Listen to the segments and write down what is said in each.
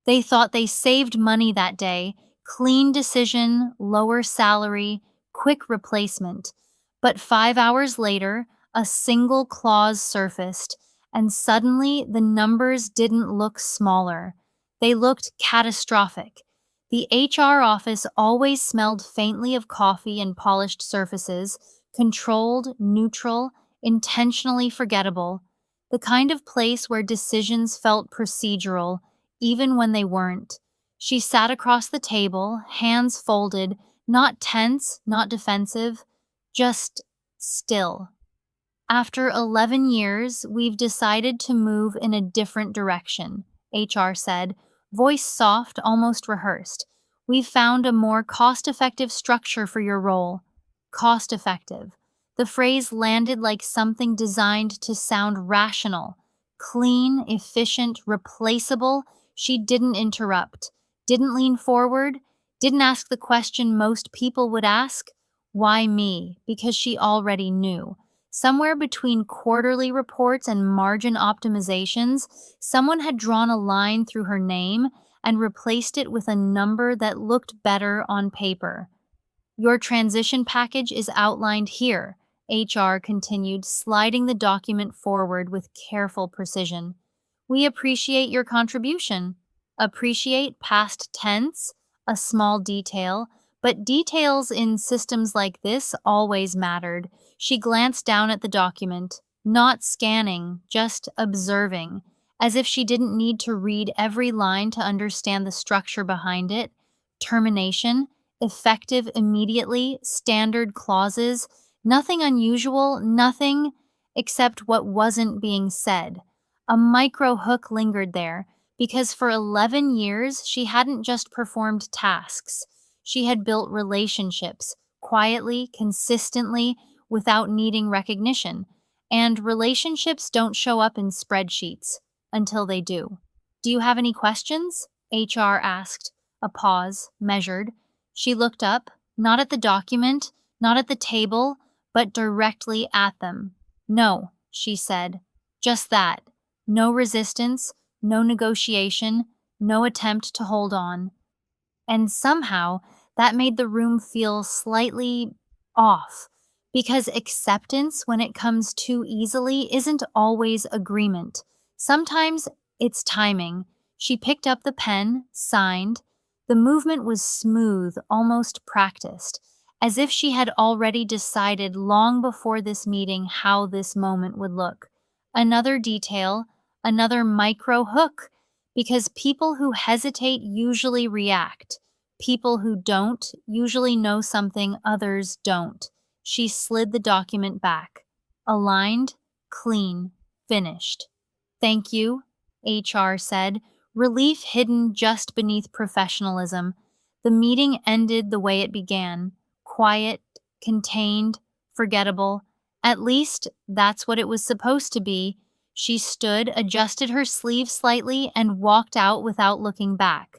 They thought they saved money that day, clean decision, lower salary, quick replacement. But 5 hours later, a single clause surfaced, and suddenly the numbers didn't look smaller. They looked catastrophic. The HR office always smelled faintly of coffee and polished surfaces, controlled, neutral, intentionally forgettable, the kind of place where decisions felt procedural, even when they weren't. She sat across the table, hands folded, not tense, not defensive, just still. After 11 years, we've decided to move in a different direction, HR said, voice soft, almost rehearsed. We've found a more cost-effective structure for your role. Cost-effective. The phrase landed like something designed to sound rational. Clean, efficient, replaceable. She didn't interrupt, didn't lean forward, didn't ask the question most people would ask. Why me? Because she already knew. Somewhere between quarterly reports and margin optimizations, someone had drawn a line through her name and replaced it with a number that looked better on paper. Your transition package is outlined here, HR continued, sliding the document forward with careful precision. We appreciate your contribution. Appreciate past tense, a small detail, but details in systems like this always mattered. She glanced down at the document, not scanning, just observing, as if she didn't need to read every line to understand the structure behind it. Termination, effective immediately, standard clauses, nothing unusual, nothing except what wasn't being said. A micro hook lingered there, because for 11 years she hadn't just performed tasks. She had built relationships, quietly, consistently, without needing recognition. And relationships don't show up in spreadsheets until they do. Do you have any questions? HR asked. A pause, measured. She looked up, not at the document, not at the table, but directly at them. No, she said. Just that. No resistance, no negotiation, no attempt to hold on. And somehow, that made the room feel slightly off. Because acceptance, when it comes too easily, isn't always agreement. Sometimes it's timing. She picked up the pen, signed. The movement was smooth, almost practiced, as if she had already decided long before this meeting how this moment would look. Another detail, another micro hook, because people who hesitate usually react. People who don't usually know something others don't. She slid the document back. Aligned, clean, finished. Thank you, HR said, relief hidden just beneath professionalism. The meeting ended the way it began, quiet, contained, forgettable. At least that's what it was supposed to be. She stood, adjusted her sleeve slightly, and walked out without looking back.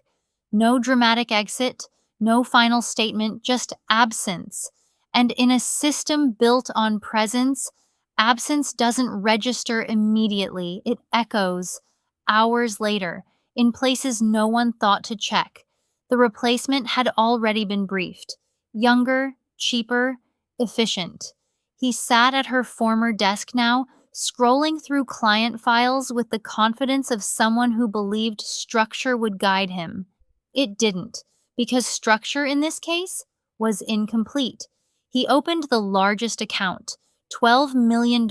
No dramatic exit, no final statement, just absence. And in a system built on presence, absence doesn't register immediately. It echoes hours later in places no one thought to check. The replacement had already been briefed. Younger, cheaper, efficient. He sat at her former desk now, scrolling through client files with the confidence of someone who believed structure would guide him. It didn't, because structure in this case was incomplete. He opened the largest account, $12 million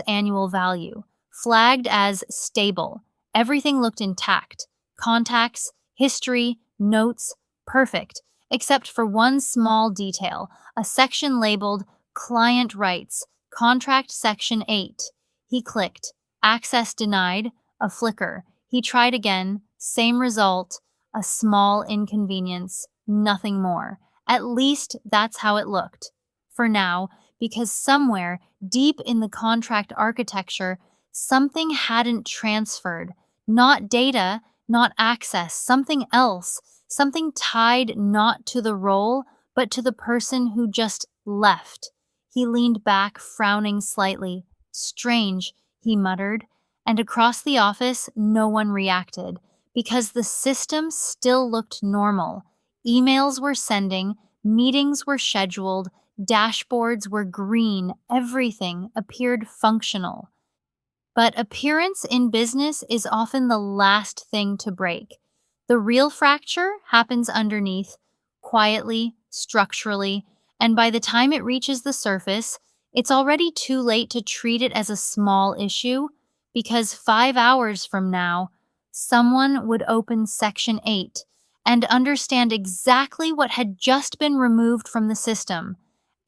annual value, flagged as stable. Everything looked intact. Contacts, history, notes, perfect, except for one small detail, a section labeled Client Rights, Contract Section 8. He clicked. Access denied, a flicker. He tried again, same result, a small inconvenience, nothing more. At least that's how it looked. For now, because somewhere, deep in the contract architecture, something hadn't transferred. Not data, not access, something else. Something tied not to the role, but to the person who just left. He leaned back, frowning slightly. Strange, he muttered. And across the office, no one reacted, because the system still looked normal. Emails were sending, meetings were scheduled, dashboards were green, everything appeared functional. But appearance in business is often the last thing to break. The real fracture happens underneath, quietly, structurally, and by the time it reaches the surface, it's already too late to treat it as a small issue because 5 hours from now, someone would open Section 8 and understand exactly what had just been removed from the system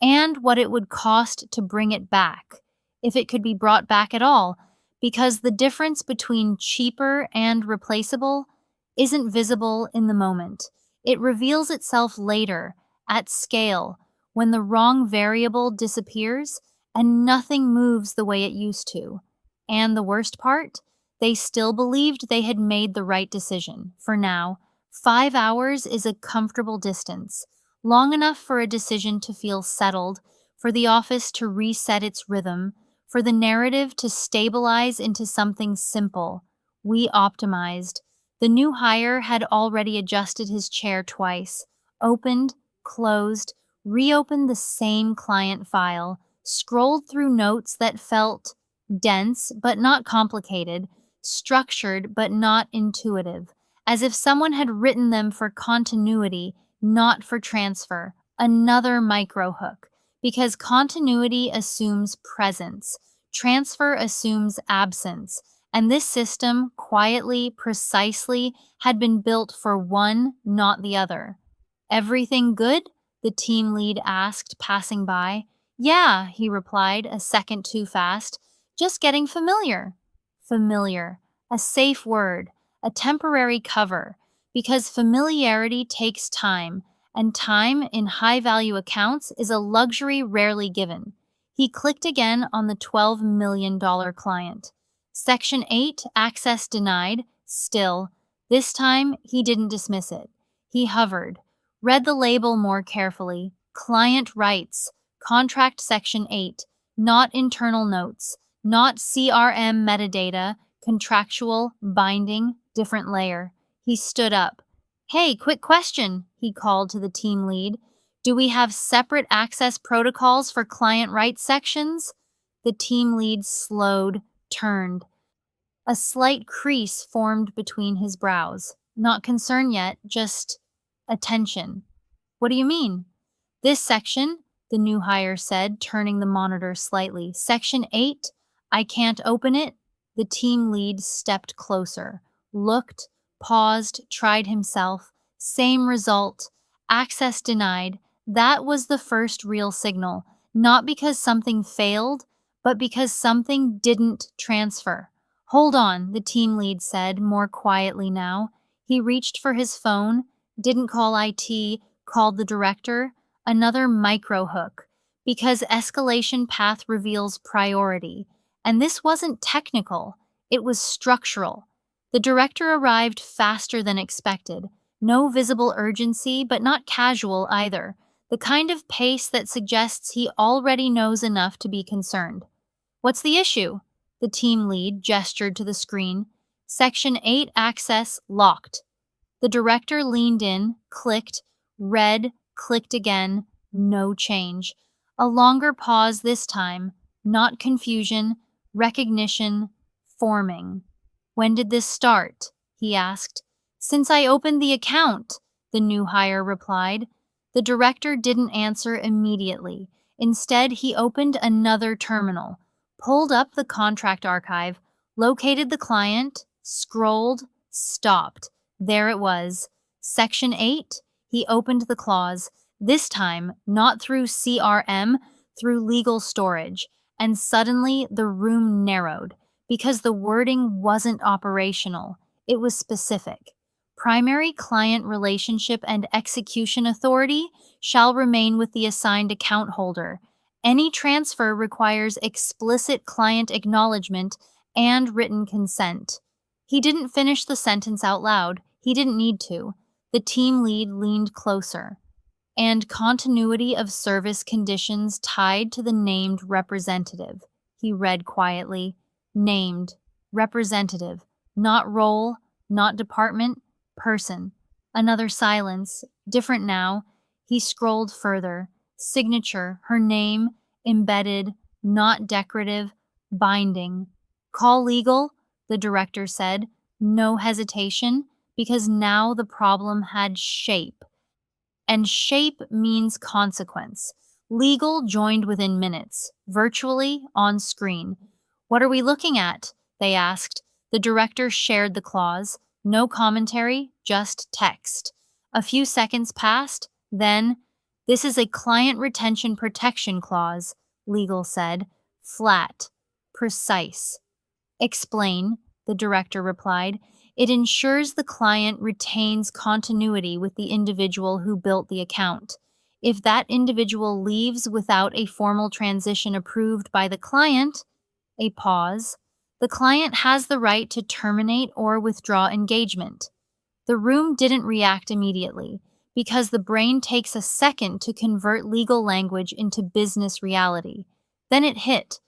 and what it would cost to bring it back, if it could be brought back at all, because the difference between cheaper and replaceable isn't visible in the moment. It reveals itself later, at scale, when the wrong variable disappears and nothing moves the way it used to. And the worst part? They still believed they had made the right decision. For now, 5 hours is a comfortable distance, long enough for a decision to feel settled, for the office to reset its rhythm, for the narrative to stabilize into something simple. We optimized. The new hire had already adjusted his chair twice, opened, closed, reopened the same client file, scrolled through notes that felt dense but not complicated, structured but not intuitive, as if someone had written them for continuity, not for transfer. Another micro hook. Because continuity assumes presence, transfer assumes absence, and this system, quietly, precisely, had been built for one, not the other. Everything good? The team lead asked, passing by. Yeah, he replied, a second too fast. Just getting familiar. Familiar. A safe word, a temporary cover, because familiarity takes time, and time in high-value accounts is a luxury rarely given. He clicked again on the $12 million client. Section 8, access denied, still. This time, he didn't dismiss it. He hovered, read the label more carefully. Client rights, contract Section 8, not internal notes, not CRM metadata, contractual, binding, different layer. He stood up. Hey, quick question, he called to the team lead. Do we have separate access protocols for client rights sections? The team lead slowed, turned. A slight crease formed between his brows. Not concern yet, just attention. What do you mean? This section, the new hire said, turning the monitor slightly. Section 8, I can't open it. The team lead stepped closer, looked, paused, tried himself. Same result. Access denied. That was the first real signal, not because something failed, but because something didn't transfer. Hold on, the team lead said, more quietly now. He reached for his phone, didn't call IT, called the director. Another micro hook, because escalation path reveals priority. And this wasn't technical, it was structural. The director arrived faster than expected. No visible urgency, but not casual either. The kind of pace that suggests he already knows enough to be concerned. What's the issue? The team lead gestured to the screen. Section 8 access locked. The director leaned in, clicked, read, clicked again, no change. A longer pause this time, not confusion, recognition, forming. When did this start? He asked. Since I opened the account, the new hire replied. The director didn't answer immediately. Instead, he opened another terminal, pulled up the contract archive, located the client, scrolled, stopped. There it was. Section 8. He opened the clause, this time not through CRM, through legal storage, and suddenly the room narrowed, because the wording wasn't operational, it was specific. Primary client relationship and execution authority shall remain with the assigned account holder. Any transfer requires explicit client acknowledgement and written consent. He didn't finish the sentence out loud. He didn't need to. The team lead leaned closer. And continuity of service conditions tied to the named representative. He read quietly. Named. Representative. Not role, not department, person. Another silence, different now. He scrolled further. Signature, her name, embedded, not decorative, binding. Call legal, the director said. No hesitation, because now the problem had shape. And shape means consequence. Legal joined within minutes, virtually on screen. What are we looking at? They asked. The director shared the clause. No commentary, just text. A few seconds passed, then, this is a client retention protection clause, legal said. Flat, precise. Explain, the director replied. It ensures the client retains continuity with the individual who built the account. If that individual leaves without a formal transition approved by the client, a pause, the client has the right to terminate or withdraw engagement. The room didn't react immediately because the brain takes a second to convert legal language into business reality. Then it hit.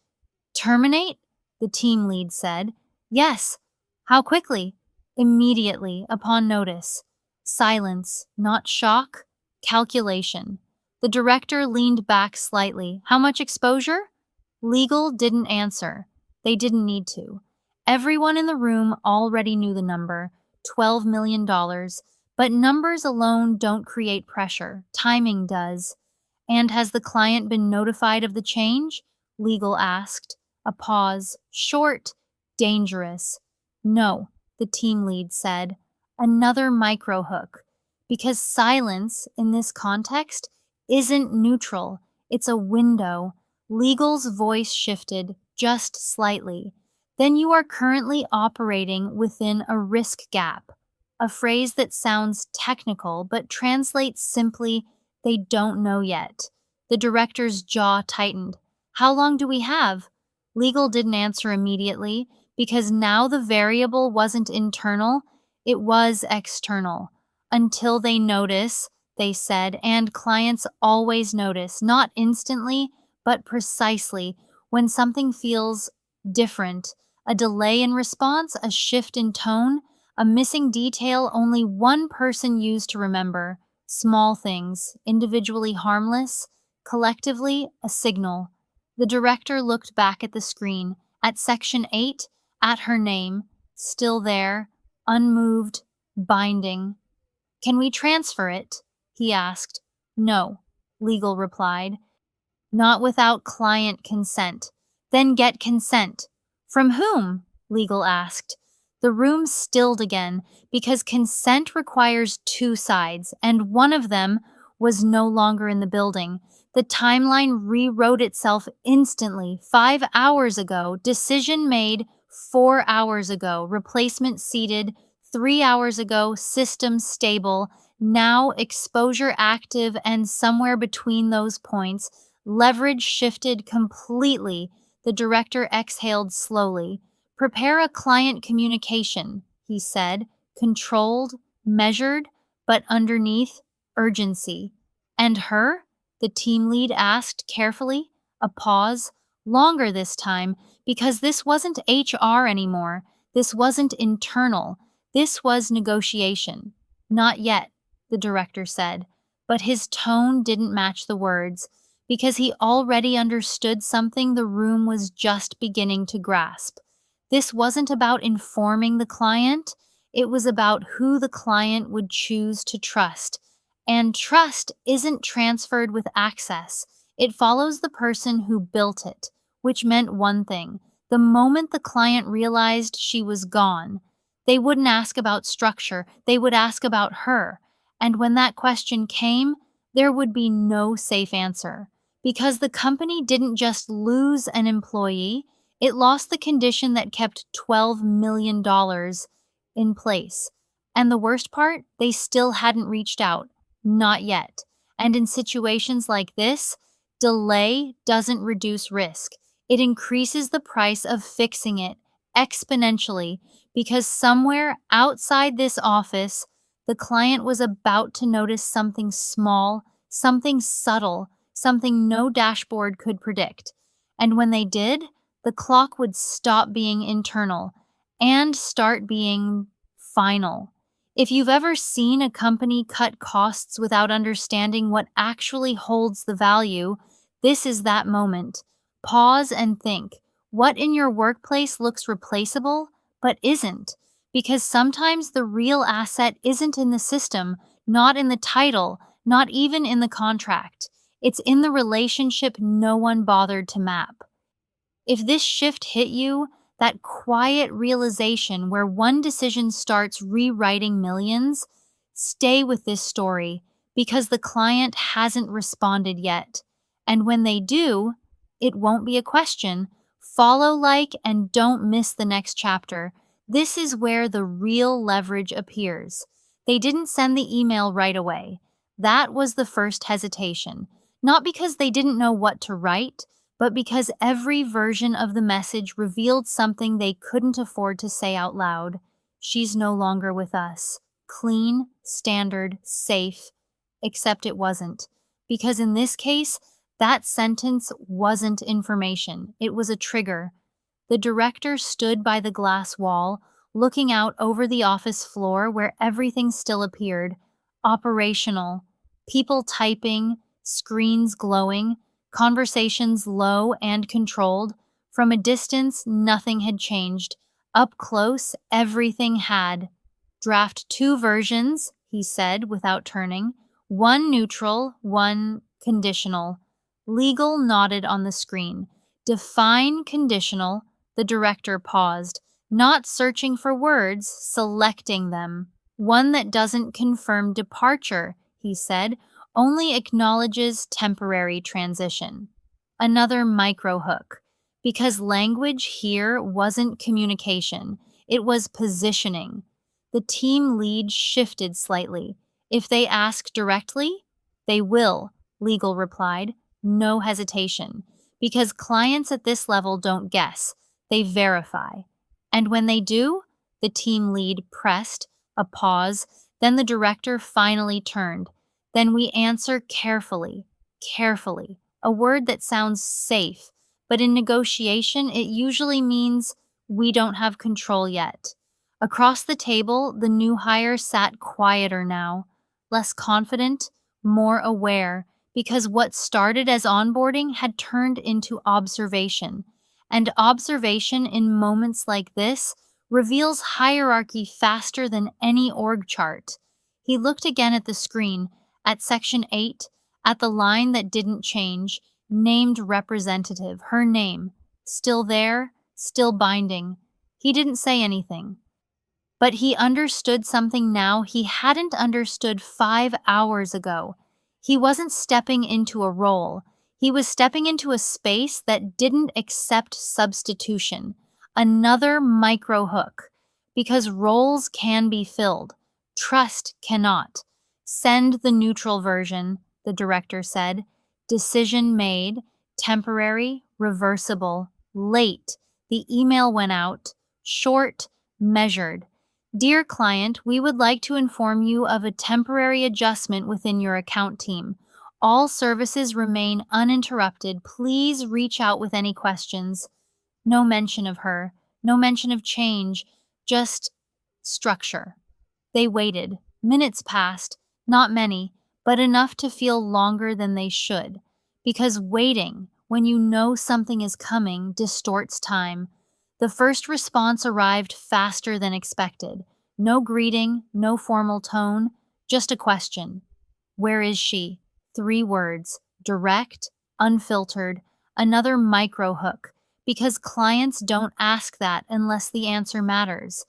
Terminate? The team lead said. Yes. How quickly? Immediately, upon notice. Silence, not shock, calculation. The director leaned back slightly. How much exposure? Legal didn't answer. They didn't need to. Everyone in the room already knew the number, $12 million. But numbers alone don't create pressure. Timing does. And has the client been notified of the change? Legal asked. A pause. Short. Dangerous. No, the team lead said. Another micro hook. Because silence, in this context, isn't neutral. It's a window. Legal's voice shifted just slightly. Then you are currently operating within a risk gap. A phrase that sounds technical but translates simply, they don't know yet. The director's jaw tightened. How long do we have? Legal didn't answer immediately because now the variable wasn't internal, it was external. Until they notice, they said, and clients always notice, not instantly, but precisely when something feels different. A delay in response, a shift in tone, a missing detail only one person used to remember. Small things, individually harmless, collectively a signal. The director looked back at the screen, at section 8, at her name, still there, unmoved, binding. Can we transfer it? He asked. No, legal replied. Not without client consent. Then get consent. From whom? Legal asked. The room stilled again because consent requires two sides, and one of them was no longer in the building. The timeline rewrote itself instantly. 5 hours ago, decision made. 4 hours ago, replacement seated. 3 hours ago, system stable. Now exposure active, and somewhere between those points, leverage shifted completely. The director exhaled slowly. Prepare a client communication, he said, controlled, measured, but underneath, urgency. And her? The team lead asked carefully. A pause, longer this time, because this wasn't HR anymore. This wasn't internal. This was negotiation. Not yet, the director said, but his tone didn't match the words, because he already understood something the room was just beginning to grasp. This wasn't about informing the client, it was about who the client would choose to trust. And trust isn't transferred with access. It follows the person who built it, which meant one thing. The moment the client realized she was gone, they wouldn't ask about structure, they would ask about her. And when that question came, there would be no safe answer. Because the company didn't just lose an employee, it lost the condition that kept $12 million in place. And the worst part, they still hadn't reached out. Not yet. And in situations like this, delay doesn't reduce risk. It increases the price of fixing it exponentially because somewhere outside this office, the client was about to notice something small, something subtle, something no dashboard could predict. And when they did, the clock would stop being internal and start being final. If you've ever seen a company cut costs without understanding what actually holds the value, this is that moment. Pause and think. What in your workplace looks replaceable but isn't? Because sometimes the real asset isn't in the system, not in the title, not even in the contract. It's in the relationship no one bothered to map. If this shift hit you, that quiet realization where one decision starts rewriting millions, stay with this story because the client hasn't responded yet. And when they do, it won't be a question. Follow, like, and don't miss the next chapter. This is where the real leverage appears. They didn't send the email right away. That was the first hesitation. Not because they didn't know what to write, but because every version of the message revealed something they couldn't afford to say out loud. She's no longer with us. Clean, standard, safe. Except it wasn't. Because in this case, that sentence wasn't information. It was a trigger. The director stood by the glass wall, looking out over the office floor where everything still appeared. Operational. People typing, screens glowing, conversations low and controlled. From a distance, nothing had changed. Up close, everything had. Draft 2 versions, he said without turning. One neutral, one conditional. Legal nodded on the screen. Define conditional. The director paused, not searching for words, selecting them. One that doesn't confirm departure, he said, only acknowledges temporary transition. Another micro hook, because language here wasn't communication, it was positioning. The team lead shifted slightly. If they ask directly, they will, legal replied, no hesitation, because clients at this level don't guess, they verify. And when they do, the team lead pressed, a pause, then the director finally turned. Then we answer carefully, carefully, a word that sounds safe, but in negotiation it usually means we don't have control yet. Across the table, the new hire sat quieter now, less confident, more aware, because what started as onboarding had turned into observation. And observation in moments like this reveals hierarchy faster than any org chart. He looked again at the screen, at section 8, at the line that didn't change, named representative, her name, still there, still binding. He didn't say anything. But he understood something now he hadn't understood 5 hours ago. He wasn't stepping into a role. He was stepping into a space that didn't accept substitution. Another micro hook. Because roles can be filled. Trust cannot. Send the neutral version, the director said. Decision made. Temporary. Reversible. Late. The email went out. Short. Measured. Dear client, we would like to inform you of a temporary adjustment within your account team. All services remain uninterrupted. Please reach out with any questions. No mention of her. No mention of change. Just structure. They waited. Minutes passed. Not many, but enough to feel longer than they should. Because waiting, when you know something is coming, distorts time. The first response arrived faster than expected. No greeting, no formal tone, just a question. Where is she? 3 words. Direct, unfiltered, another micro hook. Because clients don't ask that unless the answer matters.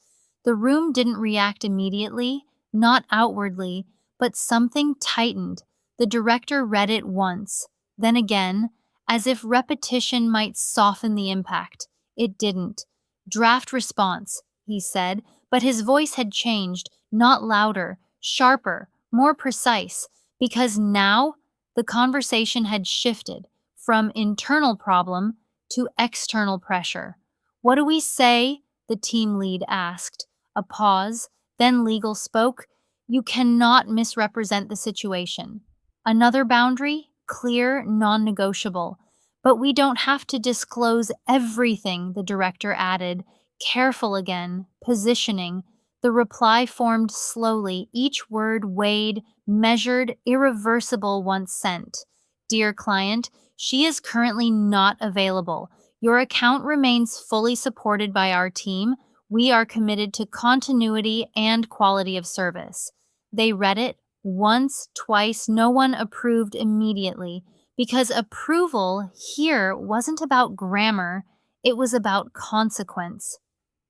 The room didn't react immediately, not outwardly, but something tightened. The director read it once, then again, as if repetition might soften the impact. It didn't. Draft response, he said, but his voice had changed, not louder, sharper, more precise, because now the conversation had shifted from internal problem to external pressure. What do we say? The team lead asked. A pause, then legal spoke. You cannot misrepresent the situation. Another boundary, clear, non-negotiable. But we don't have to disclose everything, the director added. Careful again, positioning. The reply formed slowly, each word weighed, measured, irreversible once sent. Dear client, she is currently not available. Your account remains fully supported by our team. We are committed to continuity and quality of service. They read it once, twice, no one approved immediately because approval here wasn't about grammar, it was about consequence.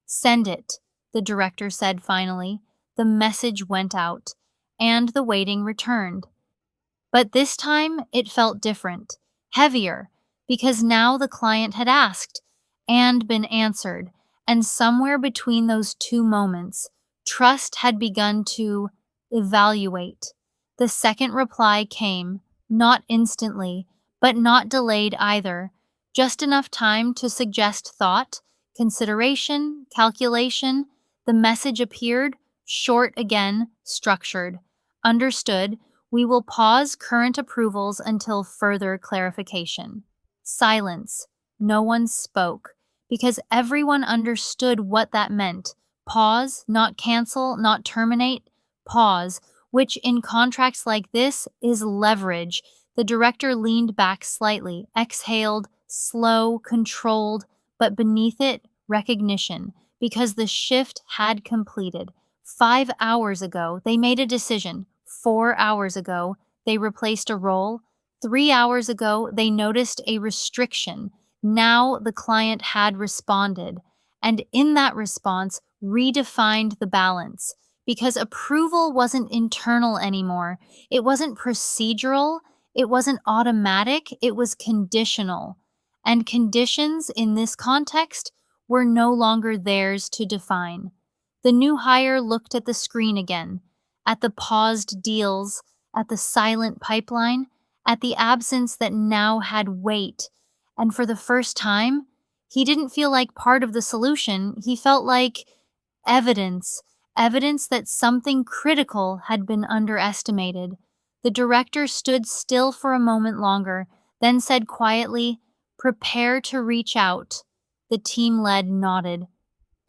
Send it, the director said finally. The message went out, and the waiting returned. But this time it felt different, heavier, because now the client had asked and been answered, and somewhere between those two moments, trust had begun to evaluate. The second reply came, not instantly, but not delayed either, just enough time to suggest thought, consideration, calculation. The message appeared, short again, structured. Understood. We will pause current approvals until further clarification. Silence. No one spoke, because everyone understood what that meant. Pause, not cancel, not terminate. Pause, which in contracts like this is leverage. The director leaned back slightly, exhaled, slow, controlled, but beneath it, recognition, because the shift had completed. 5 hours ago, they made a decision. 4 hours ago, they replaced a role. 3 hours ago, they noticed a restriction. Now the client had responded, and in that response, redefined the balance. Because approval wasn't internal anymore, it wasn't procedural, it wasn't automatic, it was conditional. And conditions in this context were no longer theirs to define. The new hire looked at the screen again, at the paused deals, at the silent pipeline, at the absence that now had weight. And for the first time, he didn't feel like part of the solution. He felt like evidence, evidence that something critical had been underestimated. The director stood still for a moment longer, then said quietly, "Prepare to reach out." The team lead nodded.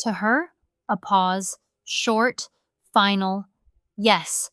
To her, a pause, short, final. Yes,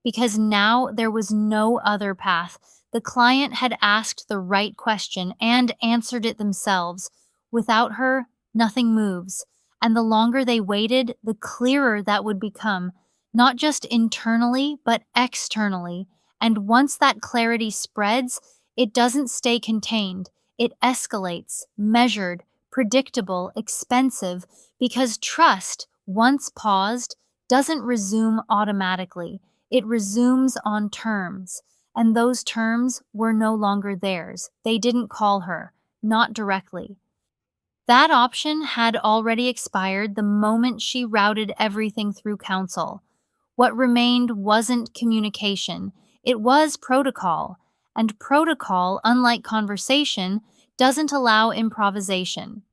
because now there was no other path. The client had asked the right question and answered it themselves. Without her, nothing moves. And the longer they waited, the clearer that would become, not just internally, but externally. And once that clarity spreads, it doesn't stay contained. It escalates, measured, predictable, expensive, because trust, once paused, doesn't resume automatically. It resumes on terms, and those terms were no longer theirs. They didn't call her, not directly. That option had already expired the moment she routed everything through council. What remained wasn't communication, it was protocol. And protocol, unlike conversation, doesn't allow improvisation.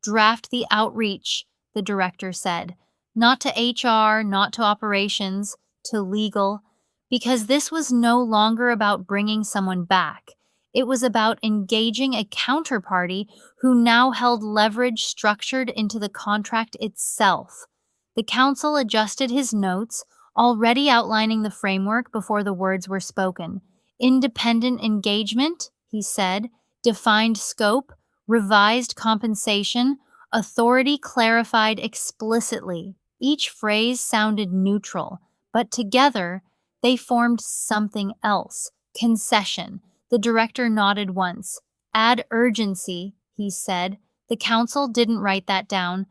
Draft the outreach, the director said. Not to HR, not to operations, to legal. Because this was no longer about bringing someone back. It was about engaging a counterparty who now held leverage structured into the contract itself. The council adjusted his notes, already outlining the framework before the words were spoken. Independent engagement, he said, defined scope, revised compensation, authority clarified explicitly. Each phrase sounded neutral, but together they formed something else. Concession. The director nodded once. Add urgency, he said. The council didn't write that down.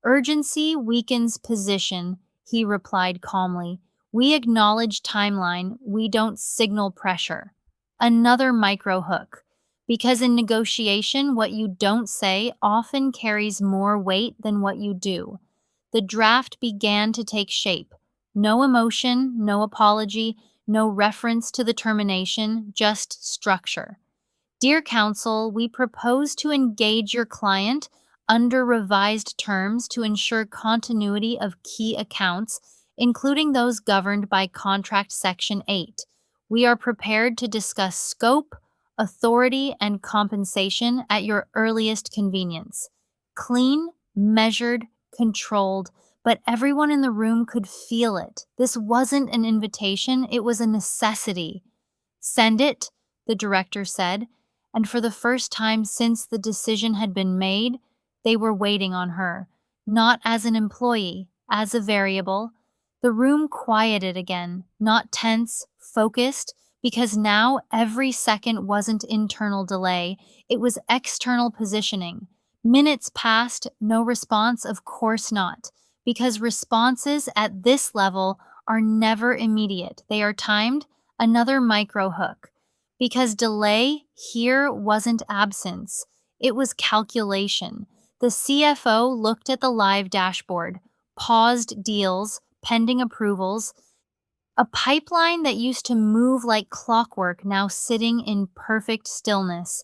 Urgency weakens position, he replied calmly. We acknowledge timeline, we don't signal pressure. Another micro hook. Because in negotiation, what you don't say often carries more weight than what you do. The draft began to take shape. No emotion, no apology, no reference to the termination, just structure. Dear Counsel, we propose to engage your client under revised terms to ensure continuity of key accounts, including those governed by Contract Section 8. We are prepared to discuss scope, authority, and compensation at your earliest convenience. Clean, measured, controlled, but everyone in the room could feel it. This wasn't an invitation, it was a necessity. Send it, the director said, and for the first time since the decision had been made, they were waiting on her, not as an employee, as a variable. The room quieted again, not tense, focused, because now every second wasn't internal delay, it was external positioning. Minutes passed, no response, of course not, because responses at this level are never immediate. They are timed, another micro hook. Because delay here wasn't absence, it was calculation. The CFO looked at the live dashboard, paused deals, pending approvals, a pipeline that used to move like clockwork now sitting in perfect stillness.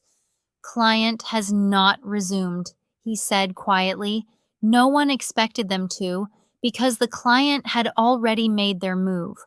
Client has not resumed, he said quietly. No one expected them to, because the client had already made their move.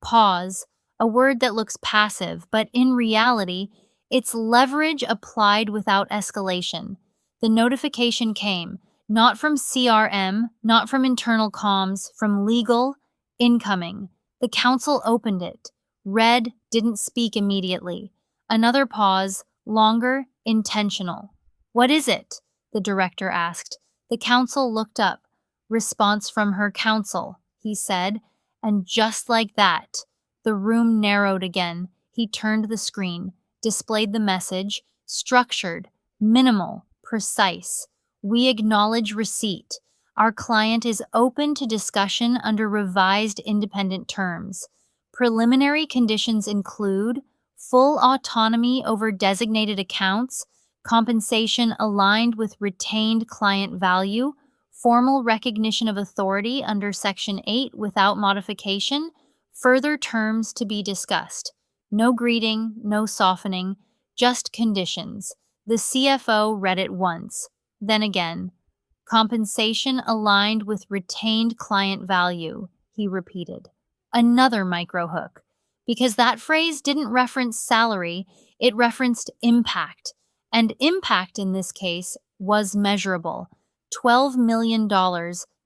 Pause, a word that looks passive, but in reality, it's leverage applied without escalation. The notification came, not from CRM, not from internal comms, from legal, incoming. The counsel opened it, read, didn't speak immediately. Another pause, longer, intentional. What is it? The director asked. The counsel looked up. Response from her counsel, he said, and just like that, the room narrowed again. He turned the screen, displayed the message, structured, minimal, precise. We acknowledge receipt. Our client is open to discussion under revised independent terms. Preliminary conditions include full autonomy over designated accounts, compensation aligned with retained client value, formal recognition of authority under Section 8 without modification, further terms to be discussed. No greeting, no softening, just conditions. The CFO read it once, then again. Compensation aligned with retained client value, he repeated. Another microhook. Because that phrase didn't reference salary, it referenced impact. And impact in this case was measurable. $12 million,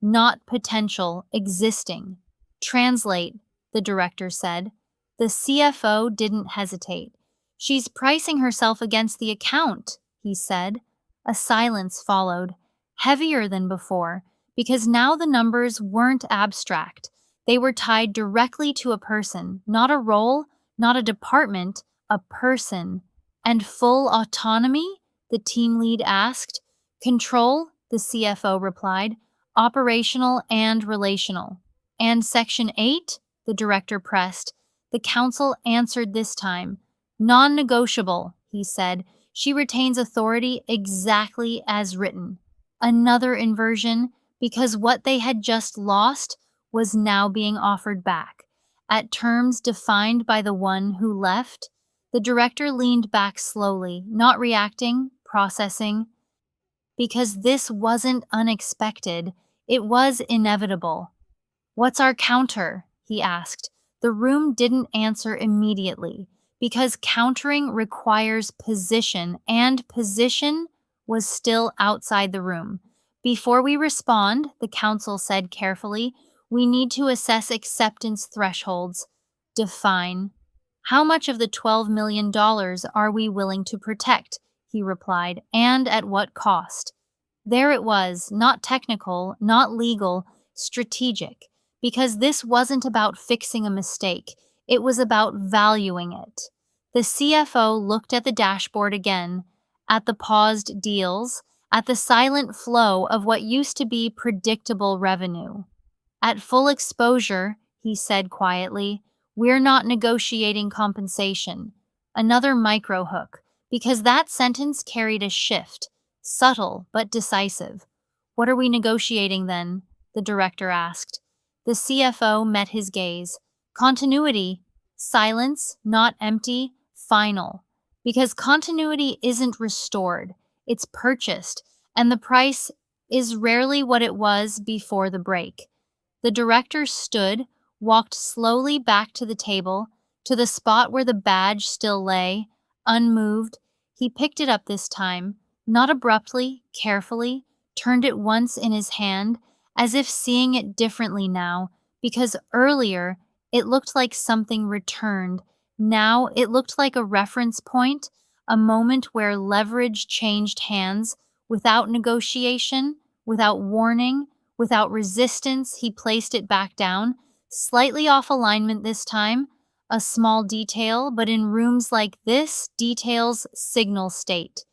not potential, existing. Translate, the director said. The CFO didn't hesitate. She's pricing herself against the account, he said. A silence followed, heavier than before, because now the numbers weren't abstract. They were tied directly to a person, not a role, not a department, a person. And full autonomy? The team lead asked. Control? The CFO replied. Operational and relational. And Section 8? The director pressed. The counsel answered this time. Non-negotiable, he said. She retains authority exactly as written. Another inversion, because what they had just lost was now being offered back. At terms defined by the one who left, the director leaned back slowly, not reacting, processing. Because this wasn't unexpected, it was inevitable. What's our counter? He asked. The room didn't answer immediately, because countering requires position, and position was still outside the room. Before we respond, the counsel said carefully, we need to assess acceptance thresholds. Define. How much of the $12 million are we willing to protect? He replied, and at what cost? There it was, not technical, not legal, strategic, because this wasn't about fixing a mistake. It was about valuing it. The CFO looked at the dashboard again, at the paused deals, at the silent flow of what used to be predictable revenue. At full exposure, he said quietly, we're not negotiating compensation. Another micro hook, because that sentence carried a shift, subtle but decisive. What are we negotiating then? The director asked. The CFO met his gaze. Continuity. Silence, not empty, final. Because continuity isn't restored, it's purchased, and the price is rarely what it was before the break. The director stood, walked slowly back to the table, to the spot where the badge still lay, unmoved. He picked it up this time, not abruptly, carefully, turned it once in his hand, as if seeing it differently now, because earlier it looked like something returned. Now it looked like a reference point, a moment where leverage changed hands without negotiation, without warning, without resistance. He placed it back down, slightly off alignment this time, a small detail, but in rooms like this, details signal state.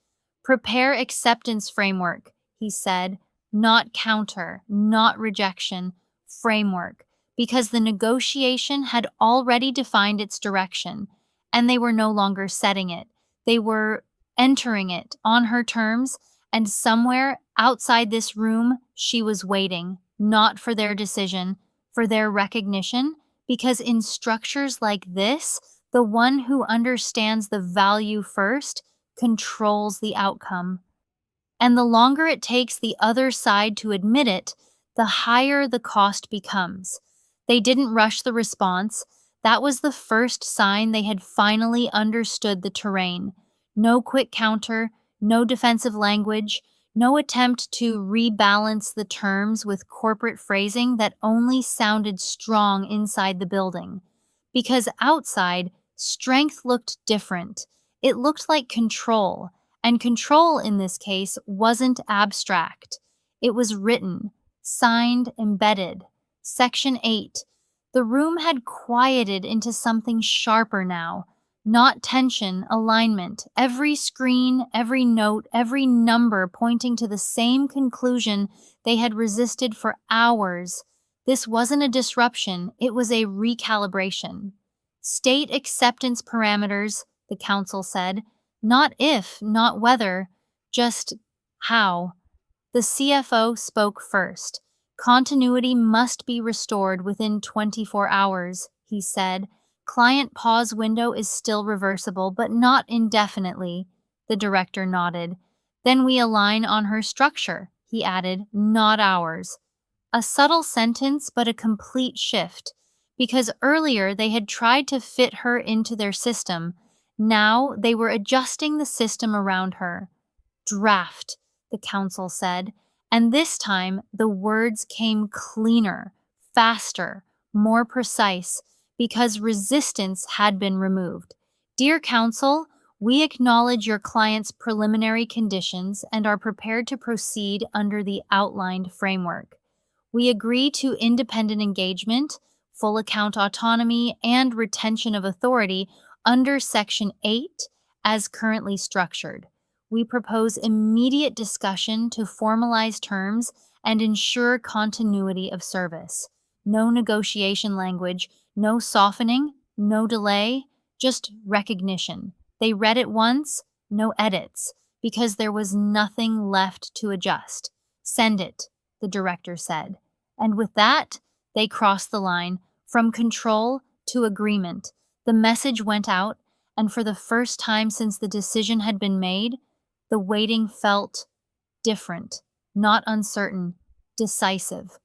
Prepare acceptance framework, he said, not counter, not rejection, framework, because the negotiation had already defined its direction, and they were no longer setting it. They were entering it on her terms, and somewhere outside this room, she was waiting, not for their decision, for their recognition, because in structures like this, the one who understands the value first controls the outcome. And the longer it takes the other side to admit it, the higher the cost becomes. They didn't rush the response. That was the first sign they had finally understood the terrain. No quick counter, no defensive language, no attempt to rebalance the terms with corporate phrasing that only sounded strong inside the building. Because outside, strength looked different. It looked like control. And control in this case wasn't abstract. It was written, signed, embedded. Section 8. The room had quieted into something sharper now. Not tension, alignment. Every screen, every note, every number pointing to the same conclusion they had resisted for hours. This wasn't a disruption, it was a recalibration. State acceptance parameters, the council said. Not if, not whether, just how. The CFO spoke first. Continuity must be restored within 24 hours, he said. Client pause window is still reversible, but not indefinitely. The director nodded. Then we align on her structure, he added, not ours. A subtle sentence, but a complete shift. Because earlier they had tried to fit her into their system. Now they were adjusting the system around her. Draft, the council said, and this time the words came cleaner, faster, more precise, because resistance had been removed. Dear council, we acknowledge your client's preliminary conditions and are prepared to proceed under the outlined framework. We agree to independent engagement, full account autonomy, and retention of authority under Section 8 as currently structured. We propose immediate discussion to formalize terms and ensure continuity of service. No negotiation language, no softening, no delay, just recognition. They read it once, no edits, because there was nothing left to adjust. Send it, the director said. And with that, they crossed the line from control to agreement. The message went out, and for the first time since the decision had been made, the waiting felt different, not uncertain, decisive.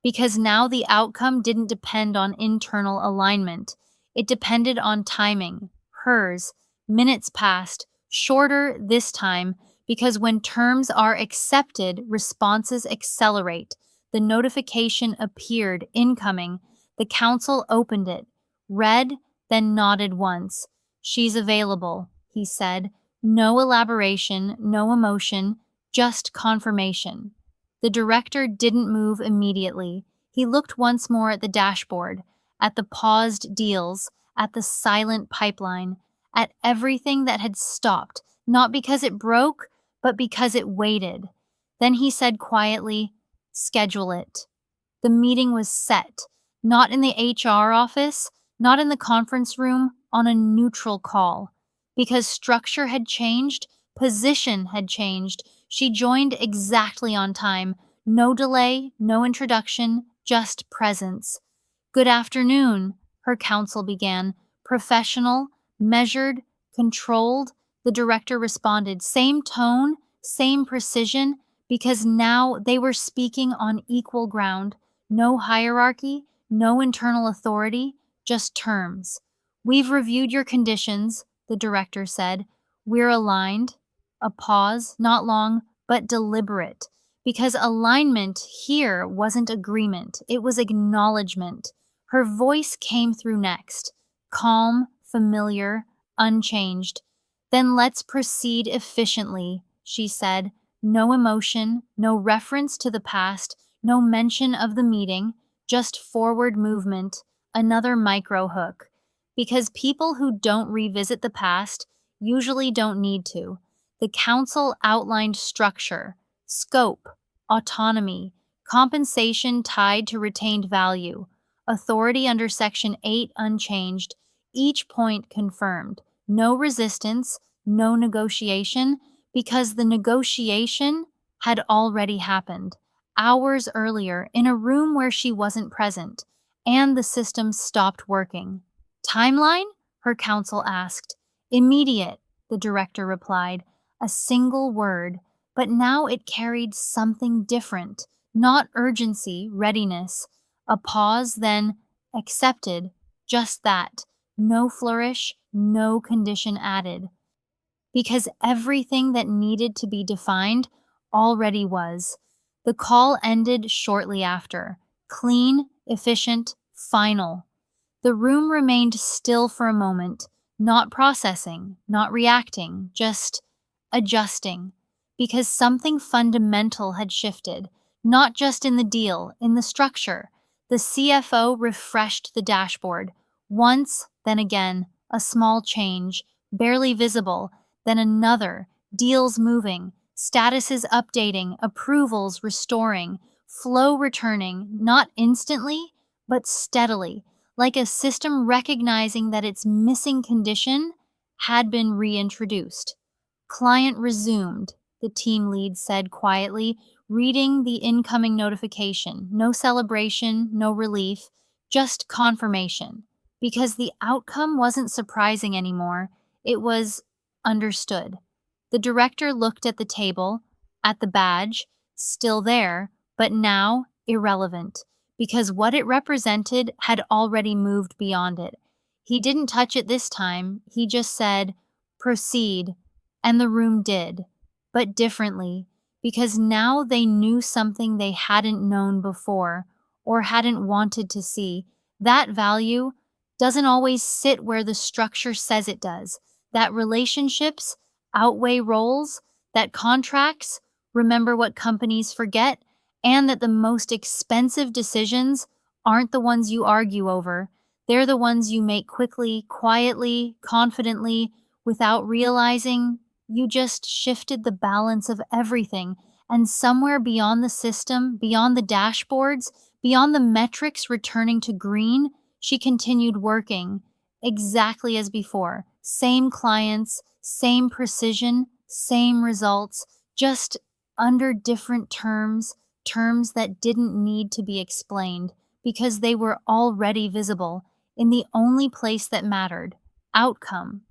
Because now the outcome didn't depend on internal alignment. It depended on timing, hers. Minutes passed, shorter this time, because when terms are accepted, responses accelerate. The notification appeared, incoming. The council opened it, read, then nodded once. She's available, he said. No elaboration, no emotion, just confirmation. The director didn't move immediately. He looked once more at the dashboard, at the paused deals, at the silent pipeline, at everything that had stopped, not because it broke, but because it waited. Then he said quietly, "Schedule it." The meeting was set, not in the HR office, not in the conference room, on a neutral call. Because structure had changed, position had changed. She joined exactly on time. No delay, no introduction, just presence. "Good afternoon," her counsel began. Professional, measured, controlled. The director responded. Same tone, same precision, because now they were speaking on equal ground. No hierarchy, no internal authority, just terms. "We've reviewed your conditions," the director said. "We're aligned." A pause, not long, but deliberate, because alignment here wasn't agreement, it was acknowledgement. Her voice came through next, calm, familiar, unchanged. Then let's proceed efficiently, she said. No emotion, no reference to the past, no mention of the meeting, just forward movement, another micro hook. Because people who don't revisit the past usually don't need to. The council outlined structure, scope, autonomy, compensation tied to retained value, authority under Section 8 unchanged, each point confirmed. No resistance, no negotiation, because the negotiation had already happened hours earlier in a room where she wasn't present, and the system stopped working. Timeline? Her counsel asked. Immediate, the director replied. A single word, but now it carried something different. Not urgency, readiness. A pause, then accepted. Just that. No flourish, no condition added. Because everything that needed to be defined already was. The call ended shortly after. Clean, efficient, final. The room remained still for a moment, not processing, not reacting, just adjusting, because something fundamental had shifted, not just in the deal, in the structure. The CFO refreshed the dashboard. Once, then again, a small change, barely visible, then another, deals moving, statuses updating, approvals restoring, flow returning, not instantly, but steadily, like a system recognizing that its missing condition had been reintroduced. Client resumed, the team lead said quietly, reading the incoming notification. No celebration, no relief, just confirmation. Because the outcome wasn't surprising anymore, it was understood. The director looked at the table, at the badge, still there, but now irrelevant, because what it represented had already moved beyond it. He didn't touch it this time, he just said, proceed, and the room did, but differently, because now they knew something they hadn't known before or hadn't wanted to see. That value doesn't always sit where the structure says it does. That relationships outweigh roles, that contracts remember what companies forget, and that the most expensive decisions aren't the ones you argue over. They're the ones you make quickly, quietly, confidently, without realizing you just shifted the balance of everything. And somewhere beyond the system, beyond the dashboards, beyond the metrics returning to green, she continued working exactly as before. Same clients, same precision, same results, just under different terms, terms that didn't need to be explained because they were already visible in the only place that mattered, outcome.